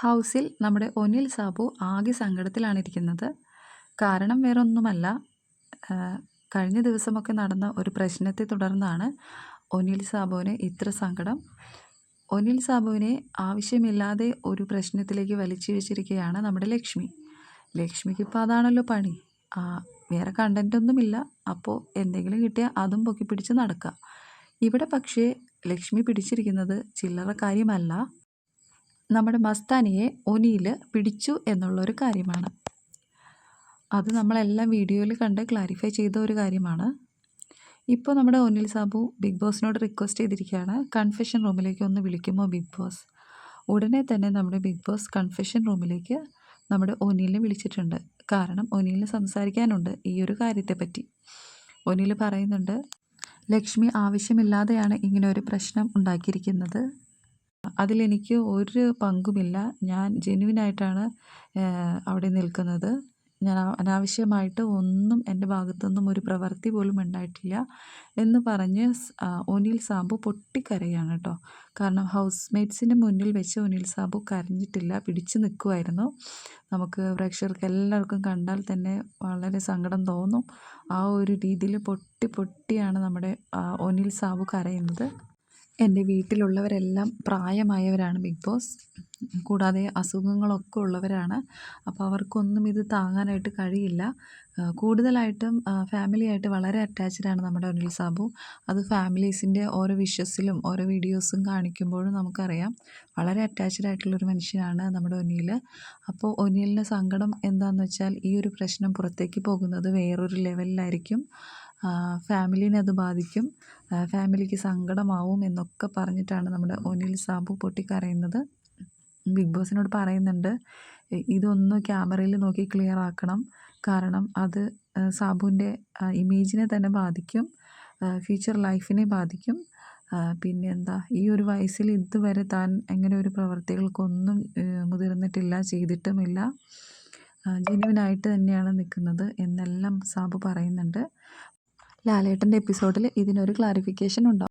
ഹൗസിൽ നമ്മുടെ ഒനിൽ സാബു ആകെ സങ്കടത്തിലാണിരിക്കുന്നത്. കാരണം വേറൊന്നുമല്ല, കഴിഞ്ഞ ദിവസമൊക്കെ നടന്ന ഒരു പ്രശ്നത്തെ തുടർന്നാണ് ഒനിൽ സാബുവിന് ഇത്ര സങ്കടം. ഒനിൽ സാബുവിനെ ആവശ്യമില്ലാതെ ഒരു പ്രശ്നത്തിലേക്ക് വലിച്ചിഴച്ചിരിക്കുകയാണ് നമ്മുടെ ലക്ഷ്മി. ലക്ഷ്മിക്ക് ഇപ്പോൾ അതാണല്ലോ പണി. വേറെ കണ്ടൻറ്റൊന്നുമില്ല. അപ്പോൾ എന്തെങ്കിലും കിട്ടിയാൽ അതും പൊക്കി പിടിച്ച് നടക്കുക. ഇവിടെ പക്ഷേ ലക്ഷ്മി പിടിച്ചിരിക്കുന്നത് ചില്ലറ കാര്യമല്ല, നമ്മുടെ മസ്താനിയെ ഒനിയിൽ പിടിച്ചു എന്നുള്ളൊരു കാര്യമാണ്. അത് നമ്മളെല്ലാം വീഡിയോയിൽ കണ്ട് ക്ലാരിഫൈ ചെയ്ത ഒരു കാര്യമാണ്. ഇപ്പോൾ നമ്മുടെ ഒനിൽ സാബു ബിഗ് ബോസിനോട് റിക്വസ്റ്റ് ചെയ്തിരിക്കുകയാണ്, കൺഫെഷൻ റൂമിലേക്ക് ഒന്ന് വിളിക്കുമോ ബിഗ് ബോസ്. ഉടനെ തന്നെ നമ്മുടെ ബിഗ് ബോസ് കൺഫെഷൻ റൂമിലേക്ക് നമ്മുടെ ഒനിലിനെ വിളിച്ചിട്ടുണ്ട്. കാരണം ഒനിലിന് സംസാരിക്കാനുണ്ട് ഈ ഒരു കാര്യത്തെപ്പറ്റി. ഒനിൽ പറയുന്നുണ്ട്, ലക്ഷ്മി ആവശ്യമില്ലാതെയാണ് ഇങ്ങനെ ഒരു പ്രശ്നം ഉണ്ടാക്കിയിരിക്കുന്നത്. അതിലെനിക്ക് ഒരു പങ്കുമില്ല. ഞാൻ ജെന്യുവിനായിട്ടാണ് അവിടെ നിൽക്കുന്നത്. ഞാൻ അനാവശ്യമായിട്ട് ഒന്നും എൻ്റെ ഭാഗത്തുനിന്നും ഒരു പ്രവൃത്തി പോലും ഉണ്ടായിട്ടില്ല എന്ന് പറഞ്ഞ് ഒനിൽ സാബു പൊട്ടിക്കരയാണ് കേട്ടോ. കാരണം ഹൗസ് മേറ്റ്സിന് മുന്നിൽ വെച്ച് ഒനിൽ സാബു കരഞ്ഞിട്ടില്ല, പിടിച്ചു നിൽക്കുമായിരുന്നു. നമുക്ക് പ്രേക്ഷകർക്ക് എല്ലാവർക്കും കണ്ടാൽ തന്നെ വളരെ സങ്കടം തോന്നും. ആ ഒരു രീതിയിൽ പൊട്ടിയാണ് നമ്മുടെ ഒനിൽ സാബു കരയുന്നത്. എൻ്റെ വീട്ടിലുള്ളവരെല്ലാം പ്രായമായവരാണ് ബിഗ് ബോസ്, കൂടാതെ അസുഖങ്ങളൊക്കെ ഉള്ളവരാണ്. അപ്പോൾ അവർക്കൊന്നും ഇത് താങ്ങാനായിട്ട് കഴിയില്ല. കൂടുതലായിട്ടും ഫാമിലിയായിട്ട് വളരെ അറ്റാച്ച്ഡാണ് നമ്മുടെ ഒനിൽ സാബു. അത് ഫാമിലീസിൻ്റെ ഓരോ വിഷസിലും ഓരോ വീഡിയോസും കാണിക്കുമ്പോഴും നമുക്കറിയാം വളരെ അറ്റാച്ച്ഡ് ആയിട്ടുള്ളൊരു മനുഷ്യനാണ് നമ്മുടെ ഒനിൽ. അപ്പോൾ ഒനിലിൻ്റെ സങ്കടം എന്താണെന്ന് വെച്ചാൽ ഈ ഒരു പ്രശ്നം പുറത്തേക്ക് പോകുന്നത് വേറൊരു ലെവലിലായിരിക്കും. ഫാമിലീനെ അത് ബാധിക്കും, ഫാമിലിക്ക് സങ്കടമാവും എന്നൊക്കെ പറഞ്ഞിട്ടാണ് നമ്മുടെ ഒനിൽ സാബു പൊട്ടിക്കരയുന്നത്. ബിഗ് ബോസിനോട് പറയുന്നുണ്ട്, ഇതൊന്ന് ക്യാമറയിൽ നോക്കി ക്ലിയർ ആക്കണം. കാരണം അത് സാബുവിൻ്റെ ഇമേജിനെ തന്നെ ബാധിക്കും, ഫ്യൂച്ചർ ലൈഫിനെ ബാധിക്കും. പിന്നെ എന്താ, ഈ ഒരു വയസ്സിൽ ഇതുവരെ താൻ അങ്ങനെ ഒരു പ്രവർത്തികൾക്കൊന്നും മുതിർന്നിട്ടില്ല, ചെയ്തിട്ടുമില്ല, ജെന്യുവിനായിട്ട് തന്നെയാണ് നിൽക്കുന്നത് എന്നെല്ലാം സാബു പറയുന്നുണ്ട്. ലാലേട്ടൻ്റെ എപ്പിസോഡിൽ ഇതിനൊരു ക്ലാരിഫിക്കേഷൻ ഉണ്ടാവും.